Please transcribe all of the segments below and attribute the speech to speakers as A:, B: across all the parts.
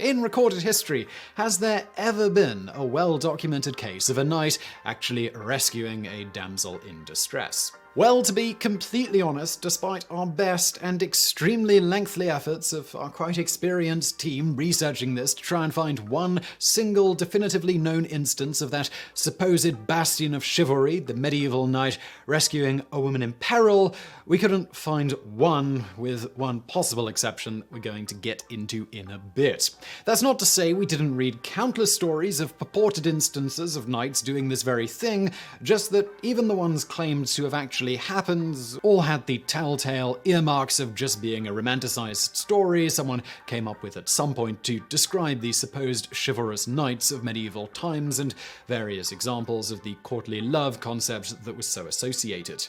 A: in recorded history, has there ever been a well-documented case of a knight actually rescuing a damsel in distress? Well, to be completely honest, despite our best and extremely lengthy efforts of our quite experienced team researching this to try and find one single definitively known instance of that supposed bastion of chivalry, the medieval knight rescuing a woman in peril, we couldn't find one, with one possible exception we're going to get into in a bit. That's not to say we didn't read countless stories of purported instances of knights doing this very thing, just that even the ones claimed to have actually happened all had the telltale earmarks of just being a romanticized story someone came up with at some point to describe the supposed chivalrous knights of medieval times, and various examples of the courtly love concept that was so associated.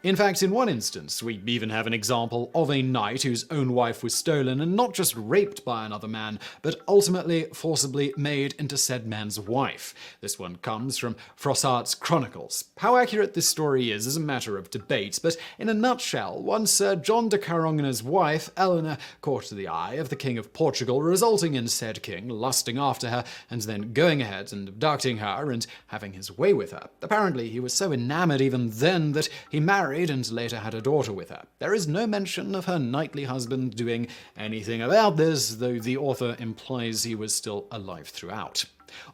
A: In fact, in one instance, we even have an example of a knight whose own wife was stolen and not just raped by another man, but ultimately forcibly made into said man's wife. This one comes from Froissart's Chronicles. How accurate this story is a matter of debate, but in a nutshell, one Sir John de Carongena's wife, Eleanor, caught the eye of the King of Portugal, resulting in said king lusting after her and then going ahead and abducting her and having his way with her. Apparently, he was so enamored even then that he married and later had a daughter with her. There is no mention of her knightly husband doing anything about this, though the author implies he was still alive throughout.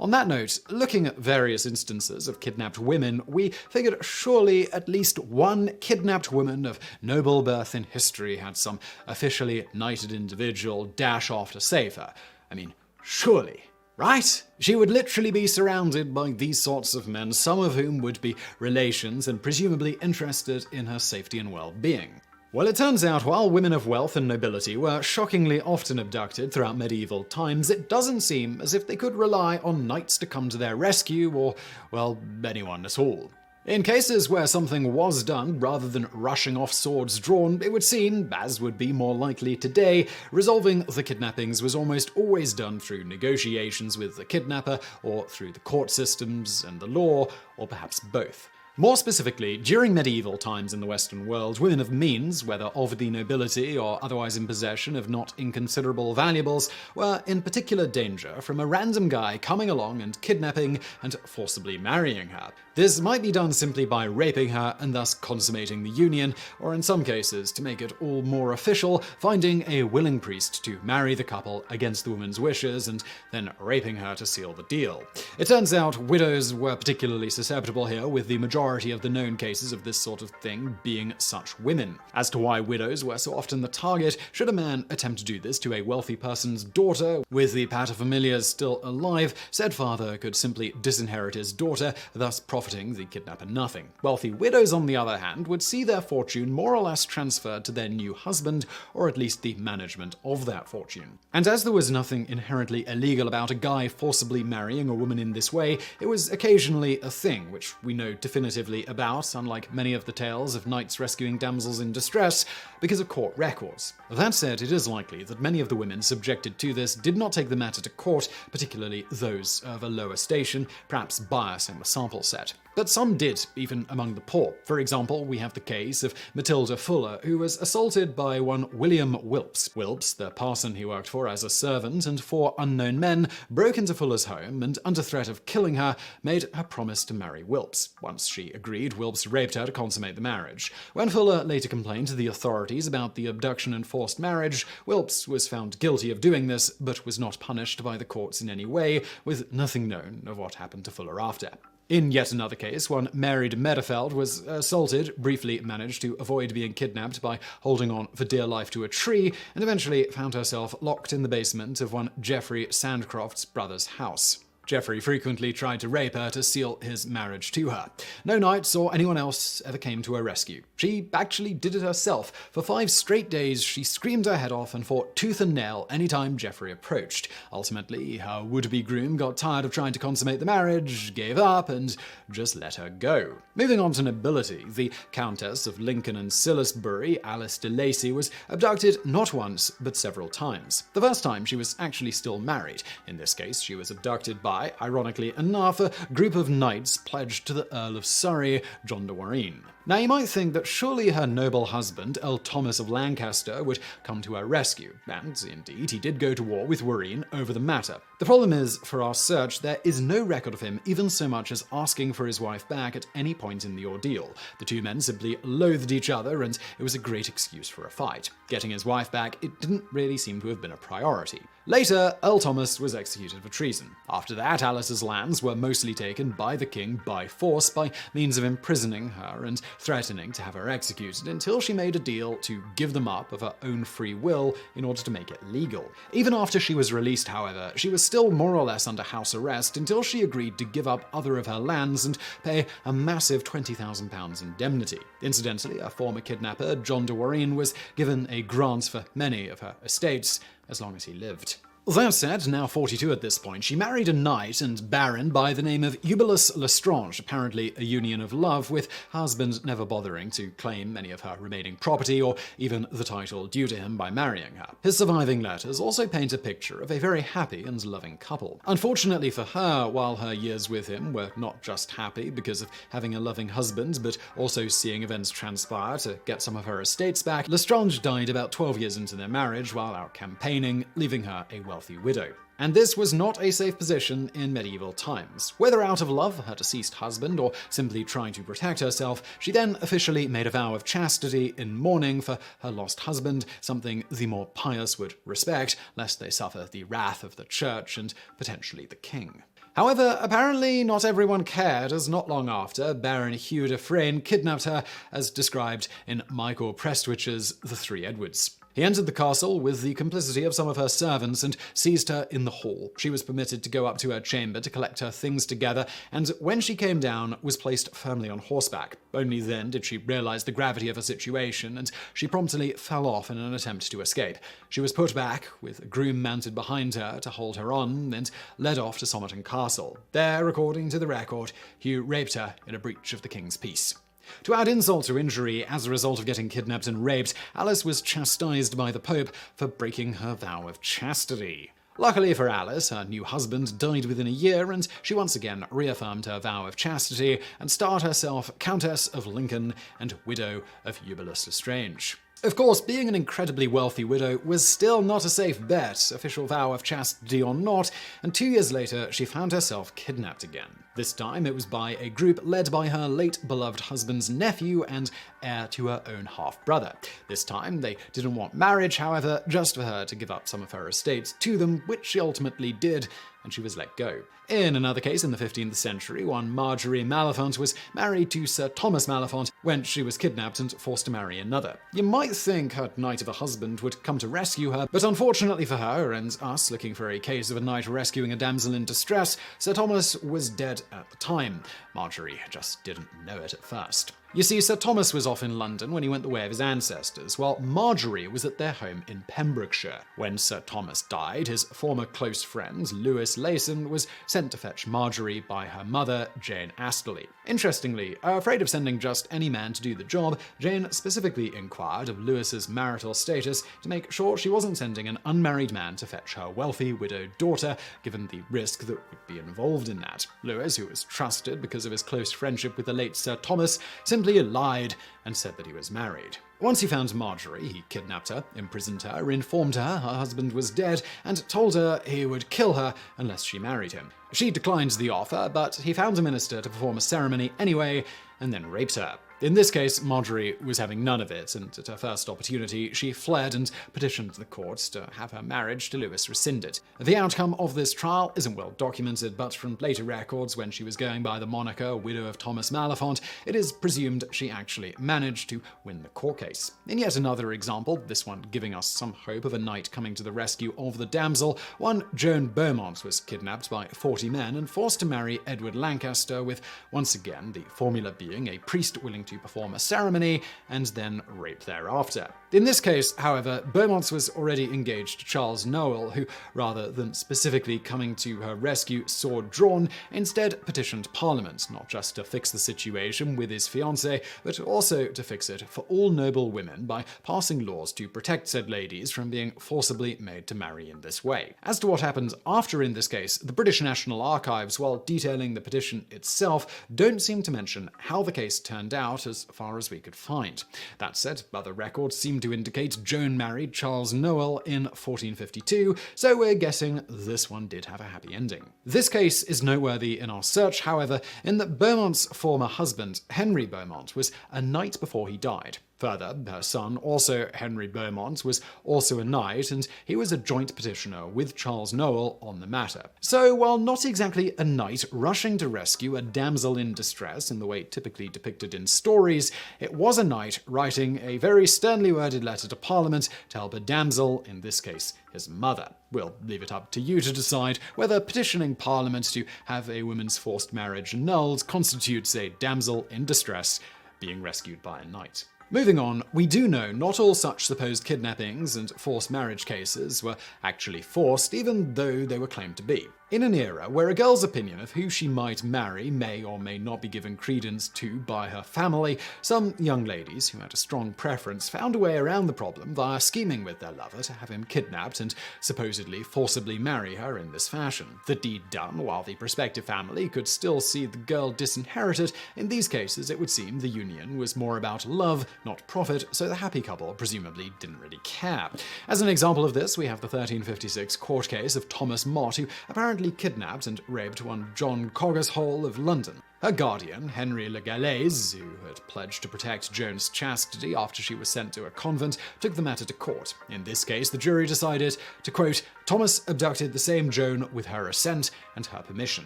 A: On that note, looking at various instances of kidnapped women, we figured surely at least one kidnapped woman of noble birth in history had some officially knighted individual dash off to save her. I mean, surely. Right? She would literally be surrounded by these sorts of men, some of whom would be relations and presumably interested in her safety and well-being. Well, it turns out while women of wealth and nobility were shockingly often abducted throughout medieval times, it doesn't seem as if they could rely on knights to come to their rescue or, well, anyone at all. In cases where something was done, rather than rushing off swords drawn, it would seem, as would be more likely today, resolving the kidnappings was almost always done through negotiations with the kidnapper, or through the court systems and the law, or perhaps both. More specifically, during medieval times in the Western world, women of means, whether of the nobility or otherwise in possession of not inconsiderable valuables, were in particular danger from a random guy coming along and kidnapping and forcibly marrying her. This might be done simply by raping her and thus consummating the union, or in some cases, to make it all more official, finding a willing priest to marry the couple against the woman's wishes and then raping her to seal the deal. It turns out widows were particularly susceptible here, with the majority of the known cases of this sort of thing being such women. As to why widows were so often the target, should a man attempt to do this to a wealthy person's daughter, with the paterfamilias still alive, said father could simply disinherit his daughter, thus profiting the kidnapper nothing. Wealthy widows, on the other hand, would see their fortune more or less transferred to their new husband, or at least the management of that fortune. And as there was nothing inherently illegal about a guy forcibly marrying a woman in this way, it was occasionally a thing, which we know definitively about, unlike many of the tales of knights rescuing damsels in distress, because of court records. That said, it is likely that many of the women subjected to this did not take the matter to court, particularly those of a lower station, perhaps bias in the sample set. But some did, even among the poor. For example, we have the case of Matilda Fuller, who was assaulted by one William Wilpes. Wilpes, the parson he worked for as a servant, and 4 unknown men broke into Fuller's home and, under threat of killing her, made her promise to marry Wilpes. Once she agreed, Wilpes raped her to consummate the marriage. When Fuller later complained to the authorities about the abduction and forced marriage, Wilpes was found guilty of doing this, but was not punished by the courts in any way, with nothing known of what happened to Fuller after. In yet another case, one Mary de Medefeld was assaulted, briefly managed to avoid being kidnapped by holding on for dear life to a tree, and eventually found herself locked in the basement of one Geoffrey Sandcroft's brother's house. Geoffrey frequently tried to rape her to seal his marriage to her. No knights or anyone else ever came to her rescue. She actually did it herself. For 5 straight days, she screamed her head off and fought tooth and nail anytime Geoffrey approached. Ultimately, her would-be groom got tired of trying to consummate the marriage, gave up, and just let her go. Moving on to nobility, the Countess of Lincoln and Salisbury, Alice de Lacy, was abducted not once, but several times. The first time, she was actually still married. In this case, she was abducted by, ironically enough, a group of knights pledged to the Earl of Surrey, John de Warenne. Now you might think that surely her noble husband, Earl Thomas of Lancaster, would come to her rescue, and indeed he did go to war with Warreen over the matter. The problem is, for our search, there is no record of him even so much as asking for his wife back at any point in the ordeal. The two men simply loathed each other, and it was a great excuse for a fight. Getting his wife back, it didn't really seem to have been a priority. Later, Earl Thomas was executed for treason. After that, Alice's lands were mostly taken by the king by force by means of imprisoning her and threatening to have her executed until she made a deal to give them up of her own free will in order to make it legal. Even after she was released, however, she was still more or less under house arrest until she agreed to give up other of her lands and pay a massive £20,000 indemnity. Incidentally, a former kidnapper, John de Warreen, was given a grant for many of her estates as long as he lived. That said, now 42 at this point, she married a knight and baron by the name of Eubulus Lestrange, apparently a union of love, with her husband never bothering to claim any of her remaining property or even the title due to him by marrying her. His surviving letters also paint a picture of a very happy and loving couple. Unfortunately for her, while her years with him were not just happy because of having a loving husband, but also seeing events transpire to get some of her estates back, Lestrange died about 12 years into their marriage while out campaigning, leaving her a wealthy widow. And this was not a safe position in medieval times. Whether out of love for her deceased husband or simply trying to protect herself, she then officially made a vow of chastity in mourning for her lost husband, something the more pious would respect, lest they suffer the wrath of the church and potentially the king. However, apparently not everyone cared, as not long after, Baron Hugh de Freyne kidnapped her, as described in Michael Prestwich's The Three Edwards. He entered the castle with the complicity of some of her servants and seized her in the hall. She was permitted to go up to her chamber to collect her things together, and when she came down, was placed firmly on horseback. Only then did she realize the gravity of her situation, and she promptly fell off in an attempt to escape. She was put back, with a groom mounted behind her to hold her on, and led off to Somerton Castle. There, according to the record, Hugh raped her in a breach of the king's peace. To add insult to injury, as a result of getting kidnapped and raped, Alice was chastised by the Pope for breaking her vow of chastity. Luckily for Alice, her new husband died within a year, and she once again reaffirmed her vow of chastity and styled herself Countess of Lincoln and widow of Eubulus Lestrange. Of course, being an incredibly wealthy widow was still not a safe bet, official vow of chastity or not, and 2 years later she found herself kidnapped again. This time it was by a group led by her late beloved husband's nephew and heir to her own half-brother. This time they didn't want marriage, however, just for her to give up some of her estates to them, which she ultimately did, and she was let go. In another case in the 15th century, one Marjorie Maléfont was married to Sir Thomas Maléfont when she was kidnapped and forced to marry another. You might think her knight of a husband would come to rescue her, but unfortunately for her and us looking for a case of a knight rescuing a damsel in distress, Sir Thomas was dead at the time. Marjorie just didn't know it at first. You see, Sir Thomas was off in London when he went the way of his ancestors, while Marjorie was at their home in Pembrokeshire. When Sir Thomas died, his former close friend, Lewis Layson, was sent to fetch Marjorie by her mother, Jane Astley. Interestingly, afraid of sending just any man to do the job, Jane specifically inquired of Lewis's marital status to make sure she wasn't sending an unmarried man to fetch her wealthy widowed daughter, given the risk that would be involved in that. Lewis, who was trusted because of his close friendship with the late Sir Thomas, simply lied and said that he was married. Once he found Marjorie, he kidnapped her, imprisoned her, informed her her husband was dead, and told her he would kill her unless she married him. She declined the offer, but he found a minister to perform a ceremony anyway, and then raped her. In this case, Marjorie was having none of it, and at her first opportunity, she fled and petitioned the courts to have her marriage to Lewis rescinded. The outcome of this trial isn't well documented, but from later records, when she was going by the moniker widow of Thomas Maléfont, it is presumed she actually managed to win the court case. In yet another example, this one giving us some hope of a knight coming to the rescue of the damsel, one Joan Beaumont was kidnapped by 40 men and forced to marry Edward Lancaster, with once again the formula being a priest willing to perform a ceremony and then rape thereafter. In this case, however, Beaumont was already engaged to Charles Noel, who, rather than specifically coming to her rescue sword drawn, instead petitioned Parliament, not just to fix the situation with his fiancée, but also to fix it for all noble women by passing laws to protect said ladies from being forcibly made to marry in this way. As to what happens after in this case, the British National Archives, while detailing the petition itself, don't seem to mention how the case turned out as far as we could find. That said, other records seem to indicate Joan married Charles Noel in 1452, so we're guessing this one did have a happy ending. This case is noteworthy in our search, however, in that Beaumont's former husband, Henry Beaumont, was a knight before he died. Further, her son, also Henry Beaumont, was also a knight, and he was a joint petitioner with Charles Noel on the matter. So, while not exactly a knight rushing to rescue a damsel in distress in the way typically depicted in stories, it was a knight writing a very sternly worded letter to Parliament to help a damsel, in this case, his mother. We'll leave it up to you to decide whether petitioning Parliament to have a woman's forced marriage annulled constitutes a damsel in distress being rescued by a knight. Moving on, we do know not all such supposed kidnappings and forced marriage cases were actually forced, even though they were claimed to be. In an era where a girl's opinion of who she might marry may or may not be given credence to by her family, some young ladies who had a strong preference found a way around the problem via scheming with their lover to have him kidnapped and supposedly forcibly marry her in this fashion. The deed done while the prospective family could still see the girl disinherited, in these cases it would seem the union was more about love, not profit, so the happy couple presumably didn't really care. As an example of this, we have the 1356 court case of Thomas Mott, who apparently kidnapped and raped one John Coggeshall of London. Her guardian, Henry Le Gallais, who had pledged to protect Joan's chastity after she was sent to a convent, took the matter to court. In this case, the jury decided to, quote, Thomas abducted the same Joan with her assent and her permission.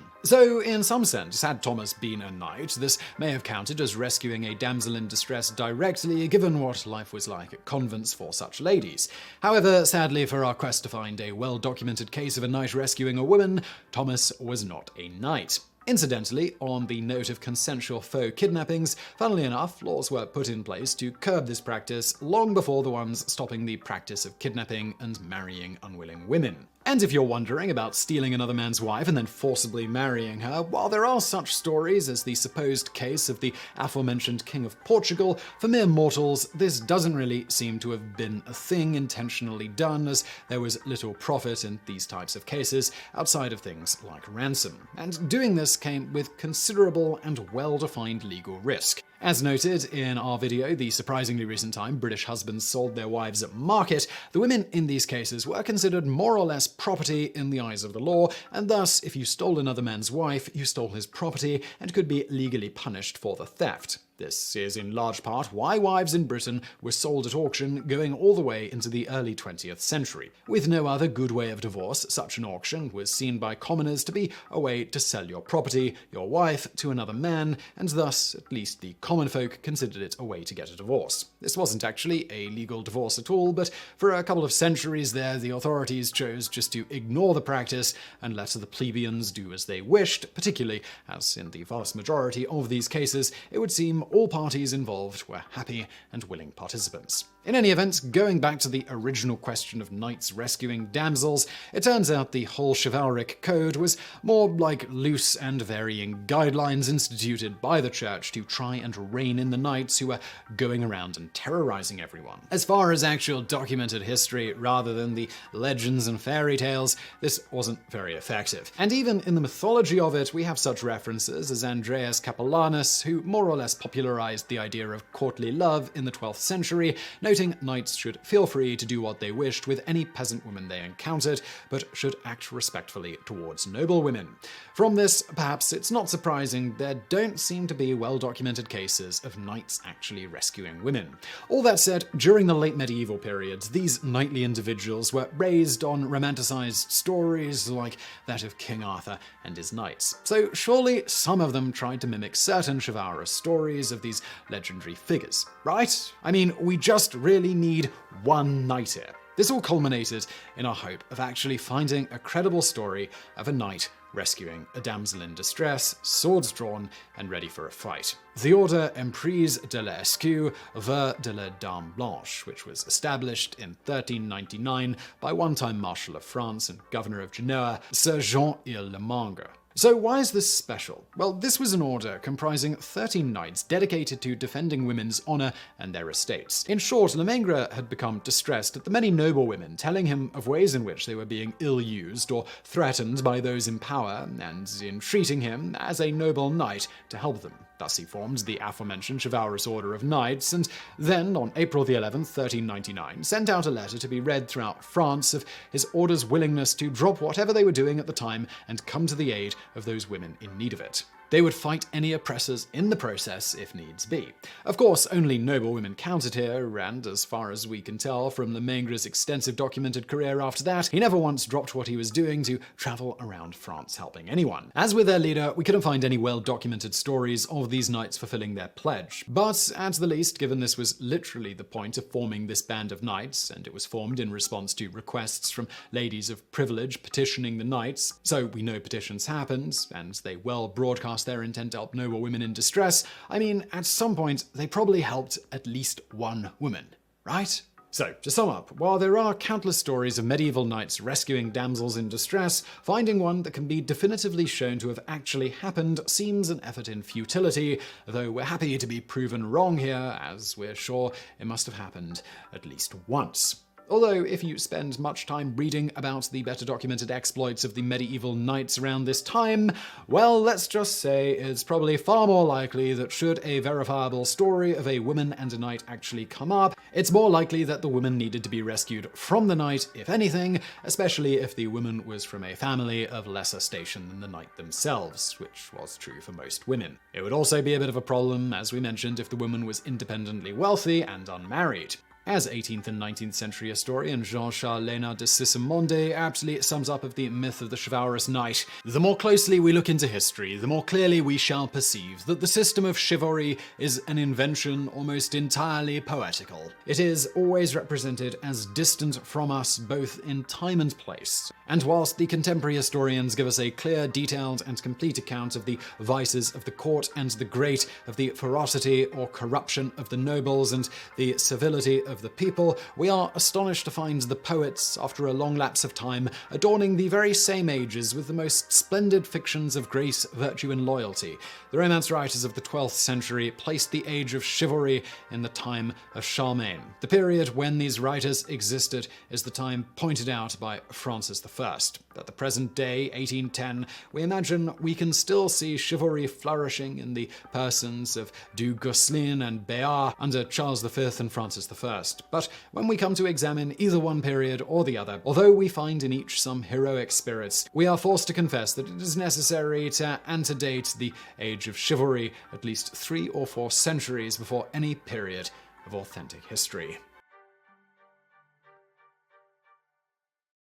A: So, in some sense, had Thomas been a knight, this may have counted as rescuing a damsel in distress directly, given what life was like at convents for such ladies. However, sadly for our quest to find a well-documented case of a knight rescuing a woman, Thomas was not a knight. Incidentally, on the note of consensual faux kidnappings, funnily enough, laws were put in place to curb this practice long before the ones stopping the practice of kidnapping and marrying unwilling women. And if you're wondering about stealing another man's wife and then forcibly marrying her, while there are such stories as the supposed case of the aforementioned King of Portugal, for mere mortals, this doesn't really seem to have been a thing intentionally done, as there was little profit in these types of cases outside of things like ransom. And doing this came with considerable and well-defined legal risk. As noted in our video, the surprisingly recent time British husbands sold their wives at market, the women in these cases were considered more or less property in the eyes of the law, and thus, if you stole another man's wife, you stole his property and could be legally punished for the theft. This is in large part why wives in Britain were sold at auction going all the way into the early 20th century. With no other good way of divorce, such an auction was seen by commoners to be a way to sell your property, your wife, to another man, and thus, at least the common folk considered it a way to get a divorce. This wasn't actually a legal divorce at all, but for a couple of centuries there, the authorities chose just to ignore the practice and let the plebeians do as they wished, particularly as in the vast majority of these cases, it would seem all parties involved were happy and willing participants. In any event, going back to the original question of knights rescuing damsels, it turns out the whole chivalric code was more like loose and varying guidelines instituted by the church to try and rein in the knights who were going around and terrorizing everyone. As far as actual documented history, rather than the legends and fairy tales, this wasn't very effective. And even in the mythology of it, we have such references as Andreas Capellanus, who more or less popularized the idea of courtly love in the 12th century, noting knights should feel free to do what they wished with any peasant woman they encountered, but should act respectfully towards noble women. From this, perhaps it's not surprising there don't seem to be well-documented cases of knights actually rescuing women. All that said, during the late medieval period, these knightly individuals were raised on romanticized stories like that of King Arthur and his knights. So surely some of them tried to mimic certain chivalrous stories of these legendary figures, right? I mean, we just really need one knight here. This all culminated in our hope of actually finding a credible story of a knight rescuing a damsel in distress, swords drawn, and ready for a fight. The order Emprise de l'Escu Vert de la Dame Blanche, which was established in 1399 by one-time Marshal of France and Governor of Genoa, Sir Jean-Ile-Lemangre. So why is this special? Well, this was an order comprising 13 knights dedicated to defending women's honor and their estates. In short, Lemangre had become distressed at the many noble women telling him of ways in which they were being ill-used or threatened by those in power, and entreating him, as a noble knight, to help them. Thus he formed the aforementioned chivalrous order of knights, and then, on April the 11th, 1399, sent out a letter to be read throughout France of his order's willingness to drop whatever they were doing at the time and come to the aid of those women in need of it. They would fight any oppressors in the process if needs be. Of course, only noble women counted here, and as far as we can tell from Lemangre's extensive documented career after that, he never once dropped what he was doing to travel around France helping anyone. As with their leader, we couldn't find any well-documented stories of these knights fulfilling their pledge. But at the least, given this was literally the point of forming this band of knights, and it was formed in response to requests from ladies of privilege petitioning the knights, so we know petitions happened, and they well broadcast their intent to help noble women in distress, I mean, at some point, they probably helped at least one woman, right? So, to sum up, while there are countless stories of medieval knights rescuing damsels in distress, finding one that can be definitively shown to have actually happened seems an effort in futility, though we're happy to be proven wrong here, as we're sure it must have happened at least once. Although, if you spend much time reading about the better documented exploits of the medieval knights around this time, well, let's just say it's probably far more likely that should a verifiable story of a woman and a knight actually come up, it's more likely that the woman needed to be rescued from the knight, if anything, especially if the woman was from a family of lesser station than the knight themselves, which was true for most women. It would also be a bit of a problem, as we mentioned, if the woman was independently wealthy and unmarried. As 18th and 19th century historian Jean-Charles Lénard de Sismondi aptly sums up of the myth of the chivalrous knight, the more closely we look into history, the more clearly we shall perceive that the system of chivalry is an invention almost entirely poetical. It is always represented as distant from us both in time and place. And whilst the contemporary historians give us a clear, detailed, and complete account of the vices of the court and the great, of the ferocity or corruption of the nobles, and the civility of the people, we are astonished to find the poets, after a long lapse of time, adorning the very same ages with the most splendid fictions of grace, virtue, and loyalty. The Romance writers of the 12th century placed the age of chivalry in the time of Charlemagne. The period when these writers existed is the time pointed out by Francis I. At the present day, 1810, we imagine we can still see chivalry flourishing in the persons of Du Guesclin and Béart under Charles V and Francis I. But when we come to examine either one period or the other, although we find in each some heroic spirits, we are forced to confess that it is necessary to antedate the age of chivalry at least 3 or 4 centuries before any period of authentic history.